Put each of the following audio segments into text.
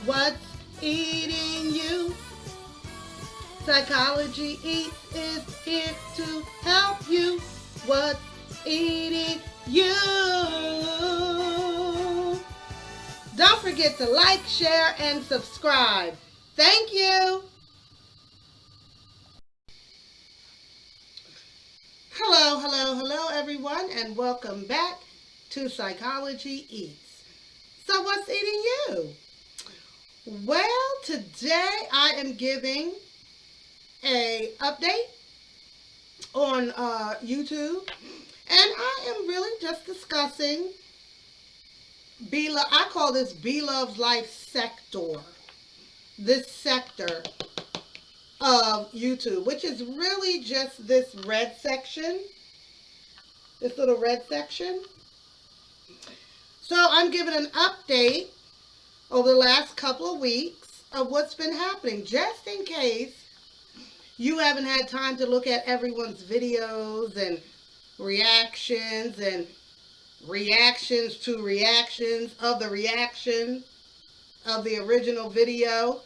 What's eating you? Psychology Eats is here to help you. What's eating you? Don't forget to like, share, and subscribe. Thank you. Hello, hello, hello, everyone, and welcome back to Psychology Eats. So, what's eating you? Well, today I am giving a update on YouTube, and I am really just discussing I call this Love's life sector. This sector of YouTube, which is really just this red section, this little red section. So I'm giving an update over the last couple of weeks of what's been happening, just in case you haven't had time to look at everyone's videos and reactions and reactions to reactions of the reaction of the original video.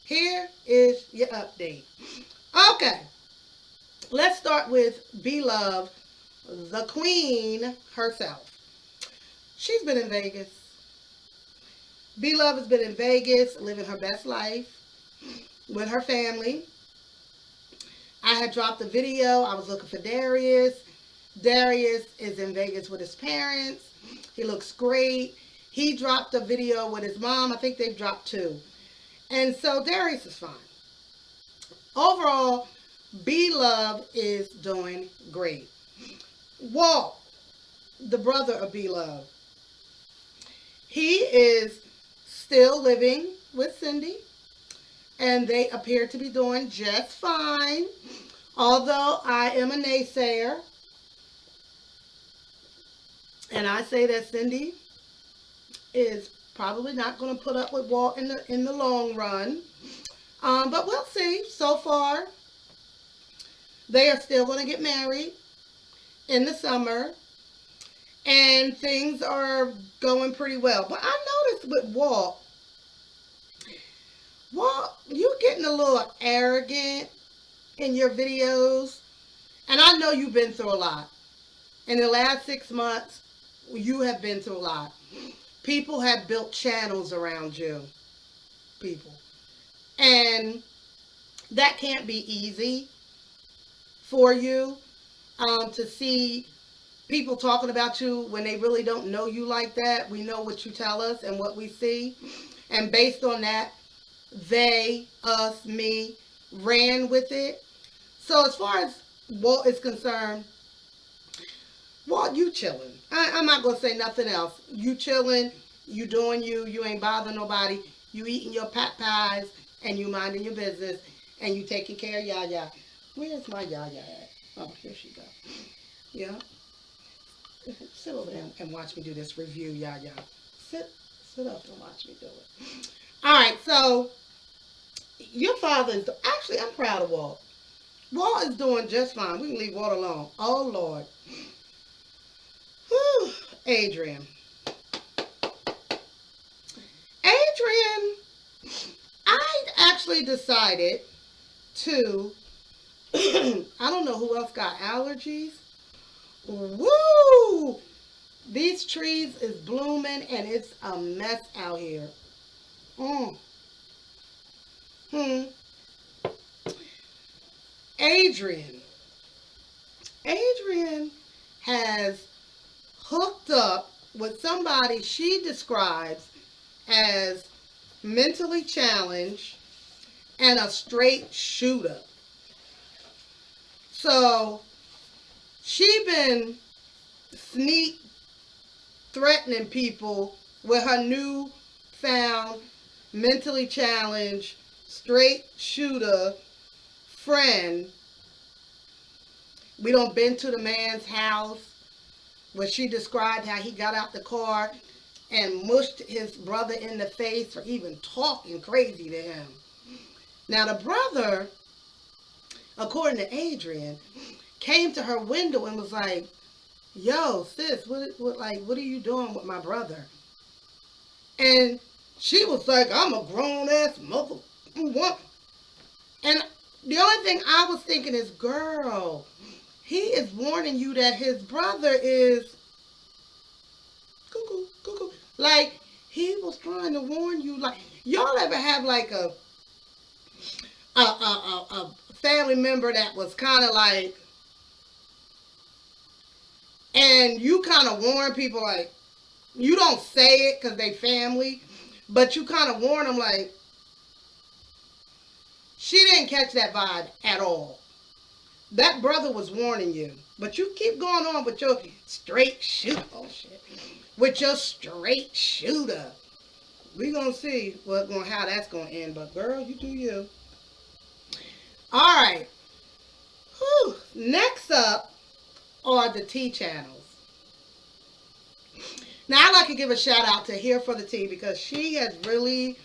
Here is your update. Okay, let's start with Blove, the queen herself. She's been in Vegas. Blove has been in Vegas living her best life with her family. I had dropped a video. I was looking for Darious. Darious is in Vegas with his parents. He looks great. He dropped a video with his mom. I think they've dropped two. And so Darius is fine. Overall, Blove is doing great. Walt, the brother of Blove, he is still living with Cindy, and they appear to be doing just fine. Although I am a naysayer, and I say that Cindy is probably not going to put up with Walt in the long run. But we'll see. So far, they are still going to get married in the summer, and things are going pretty well. But I noticed with Walt, you getting a little arrogant in your videos, and I know you've been through a lot. In the last 6 months, you have been through a lot. People have built channels around you, people. And that can't be easy for you to see people talking about you when they really don't know you like that. We know what you tell us and what we see. And based on that, they, us, me, ran with it. So as far as Walt is concerned, Walt, you chilling. I'm not going to say nothing else. You chilling, you doing you, you ain't bothering nobody. You eating your pot pies, and you minding your business, and you taking care of Yaya. Where's my Yaya at? Oh, here she go. Yeah. Sit over there and watch me do this review, Yaya. Sit up and watch me do it. All right, so your father is, actually, I'm proud of Walt. Walt is doing just fine. We can leave Walt alone. Oh, Lord. Whew. Adrienne. Adrienne, I actually decided to, I don't know who else got allergies. Woo! These trees is blooming and it's a mess out here. Mm. Hmm. Adrienne. Adrienne has hooked up with somebody she describes as mentally challenged and a straight shooter. So she been sneak threatening people with her new found mentally challenged straight shooter friend. We done been to the man's house where she described how he got out the car and mushed his brother in the face for even talking crazy to him. Now the brother, according to Adrienne, came to her window and was like, "Yo, sis, what are you doing with my brother?" And She was like, I'm a grown ass mother. What? And the only thing I was thinking is, girl, he is warning you that his brother is cuckoo, cuckoo. Like, he was trying to warn you. Like, y'all ever have like a family member that was kind of like, and you kind of warn people like, you don't say it because they family, but you kind of warn them like, she didn't catch that vibe at all. That brother was warning you, but you keep going on with your straight shoot. Oh shit, with your straight shooter. We gonna see how that's gonna end. But girl, you do you. All right. Whew. Next up are the T channels. Now I'd like to give a shout out to Here for the Tea because she has really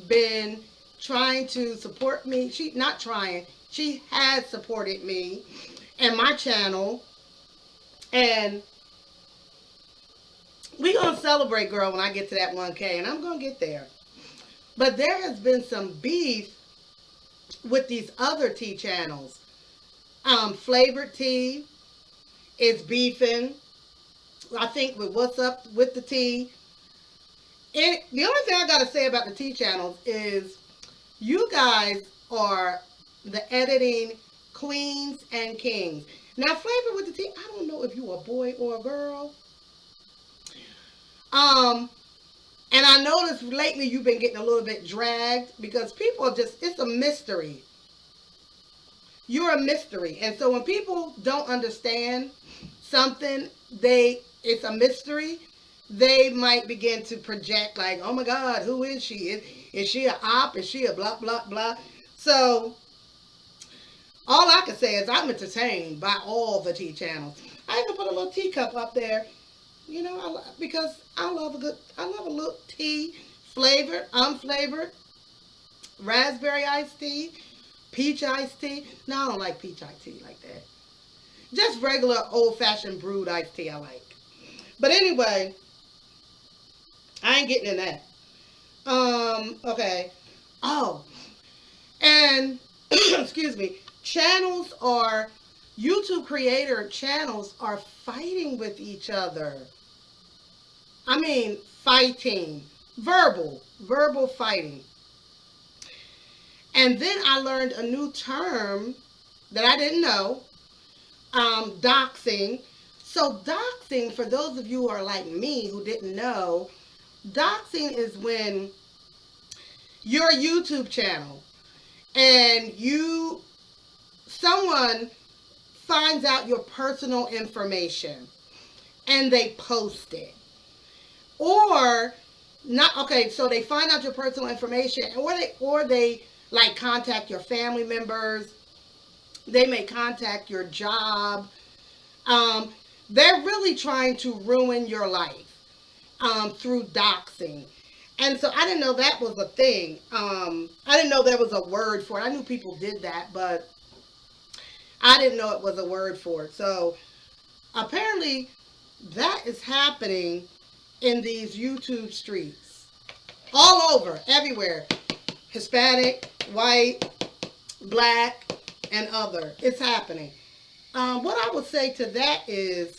been trying to support me. She not trying. She has supported me and my channel. And we gonna celebrate, girl, when I get to that 1K, and I'm gonna get there. But there has been some beef with these other tea channels. Flavored Tea is beefing, I think, with What's Up with the Tea. And the only thing I gotta say about the tea channels is you guys are the editing queens and kings. Now, Flavor with the Tea, I don't know if you a boy or a girl. And I noticed lately you've been getting a little bit dragged because people are just, it's a mystery. You're a mystery. And so when people don't understand something, it's a mystery, they might begin to project like, oh my God, who is she? Is she a op? Is she a blah, blah, blah? So all I can say is I'm entertained by all the tea channels. I even put a little teacup up there, you know, because I love a little tea, flavored, unflavored, raspberry iced tea, peach iced tea. No, I don't like peach iced tea like that. Just regular old-fashioned brewed iced tea I like. But anyway, I ain't getting in that. Okay. Oh, and excuse me. YouTube creator channels are fighting with each other. I mean, fighting. Verbal fighting. And then I learned a new term that I didn't know, doxing. So doxing, for those of you who are like me who didn't know, doxing is when your YouTube channel and someone finds out your personal information and they post it. Or not, okay, so they find out your personal information, or they like contact your family members. They may contact your job. They're really trying to ruin your life through doxing. And so I didn't know that was a thing. I didn't know there was a word for it. I knew people did that, but I didn't know it was a word for it. So apparently that is happening in these YouTube streets. All over, everywhere. Hispanic, white, black, and other. It's happening. What I would say to that is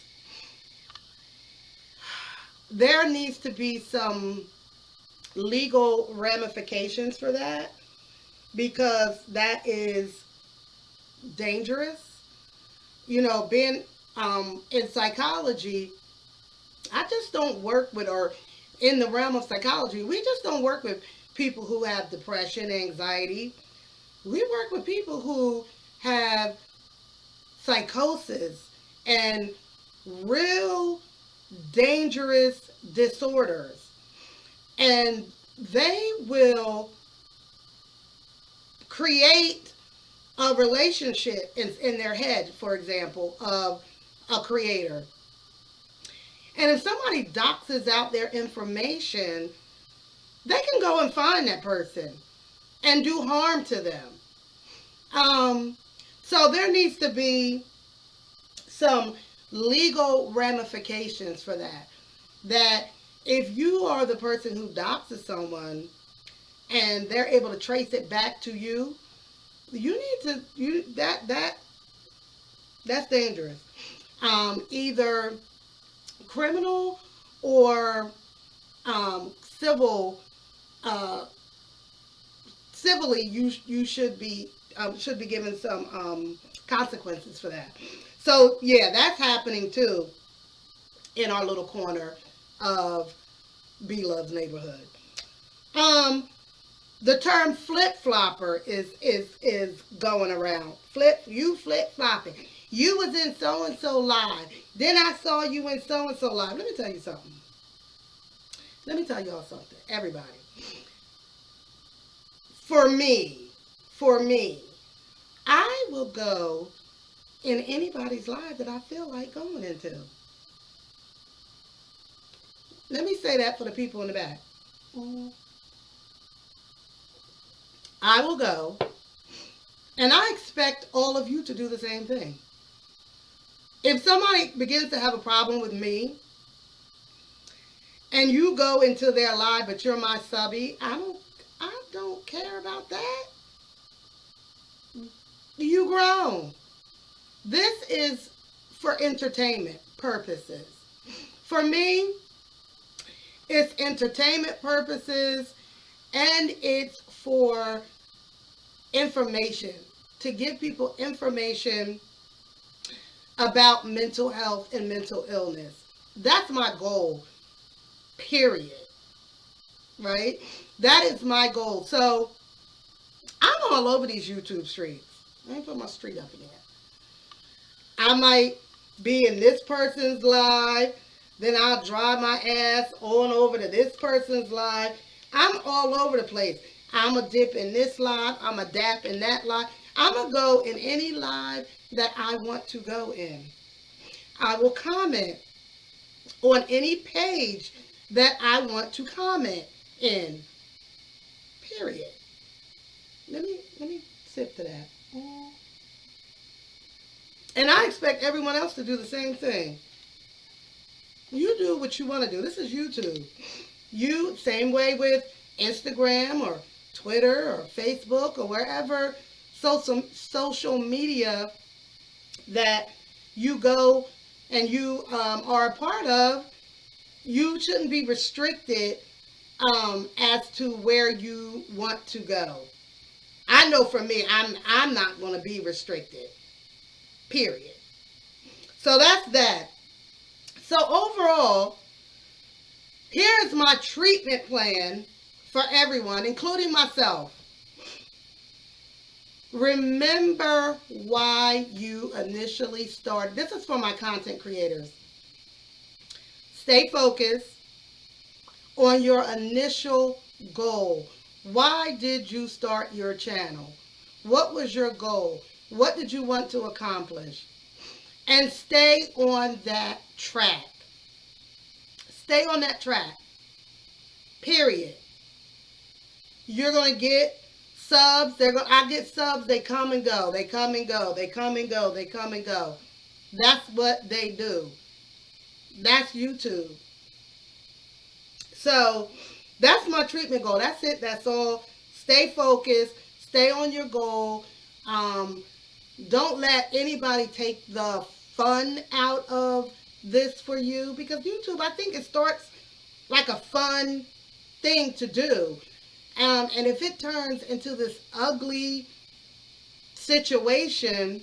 there needs to be some legal ramifications for that because that is dangerous. You know, being in psychology, I just don't work with, or in the realm of psychology, we just don't work with people who have depression, anxiety. We work with people who have psychosis and real dangerous disorders. And they will create a relationship in their head, for example, of a creator. And if somebody doxes out their information, they can go and find that person and do harm to them. So there needs to be some legal ramifications for that. That if you are the person who doxes someone and they're able to trace it back to you, you need to that's dangerous. Either criminal or civil. Uh, Civilly, you should be given some consequences for that. So yeah, that's happening too in our little corner of Belove's neighborhood. Um, the term flip flopper is going around. Flip flopping. You was in so and so live. Then I saw you in so and so live. Let me tell you something. Let me tell y'all something. Everybody. For me, for me, I will go in anybody's life that I feel like going into. Let me say that for the people in the back. I will go, and I expect all of you to do the same thing. If somebody begins to have a problem with me, and you go into their live, but you're my subby, I don't care about that. You grown. This is for entertainment purposes. For me, it's entertainment purposes and it's for information, to give people information about mental health and mental illness. That's my goal, period. Right? That is my goal. So I'm all over these YouTube streets. Let me put my street up again. I might be in this person's live, then I'll drive my ass on over to this person's live. I'm all over the place. I'm a dip in this live. I'm a dap in that live. I'm going to go in any live that I want to go in. I will comment on any page that I want to comment in. Period. Let me sip to that. And I expect everyone else to do the same thing. You do what you want to do. This is YouTube. You, same way with Instagram or Twitter or Facebook or wherever social media that you go and you are a part of, you shouldn't be restricted as to where you want to go. I know for me, I'm not going to be restricted. Period. So that's that. So overall, here's my treatment plan for everyone, including myself. Remember why you initially started. This is for my content creators. Stay focused on your initial goal. Why did you start your channel? What was your goal? What did you want to accomplish? And stay on that track. Stay on that track. Period. You're going to get subs. I get subs. They come and go. They come and go. They come and go. They come and go. That's what they do. That's YouTube. So that's my treatment goal. That's it. That's all. Stay focused. Stay on your goal. Don't let anybody take the fun out of this for you, because YouTube, I think it starts like a fun thing to do. And if it turns into this ugly situation,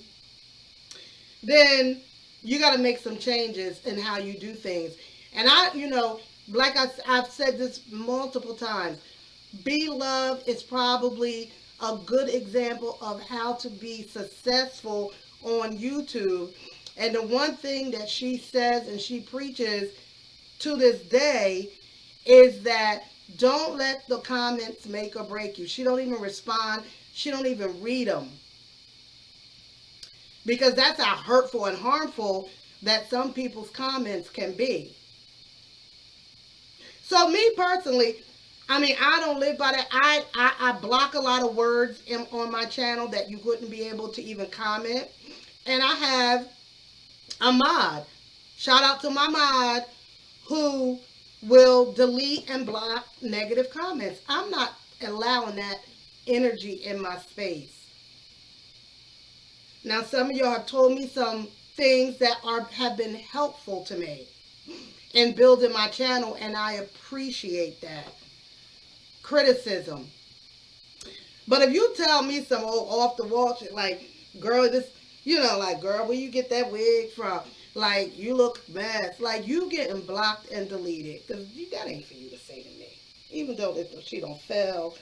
then you got to make some changes in how you do things. And like I've said this multiple times, Blove is probably a good example of how to be successful on YouTube. And the one thing that she says and she preaches to this day is that don't let the comments make or break you. She don't even respond. She don't even read them. Because that's how hurtful and harmful that some people's comments can be. So me personally, I don't live by that. I block a lot of words on my channel that you wouldn't be able to even comment. And I have a mod. Shout out to my mod who will delete and block negative comments. I'm not allowing that energy in my space. Now, some of y'all have told me some things that have been helpful to me in building my channel, and I appreciate that. Criticism. But if you tell me some old off the wall shit like, girl, this, like, girl, where you get that wig from? Like, you look mad. Like, you getting blocked and deleted. Because that ain't for you to say to me. Even though she don't fail,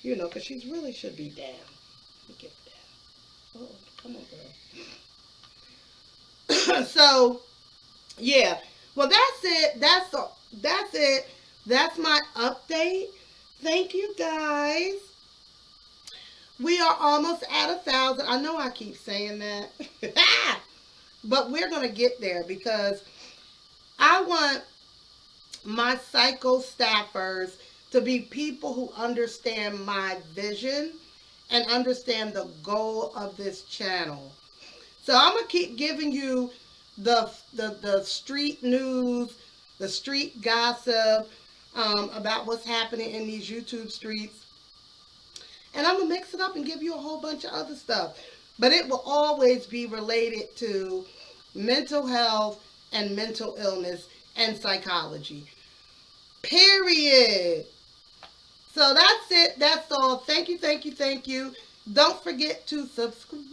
because she really should be down. Let me get down. Oh, come on, girl. So, yeah. Well, that's it. That's it. That's my update. Thank you, guys. We are almost at 1,000. I know I keep saying that. But we're going to get there because I want my psycho staffers to be people who understand my vision and understand the goal of this channel. So I'm going to keep giving you the street news, the street gossip about what's happening in these YouTube streets. And I'm going to mix it up and give you a whole bunch of other stuff. But it will always be related to mental health and mental illness and psychology. Period. So that's it. That's all. Thank you, thank you, thank you. Don't forget to subscribe.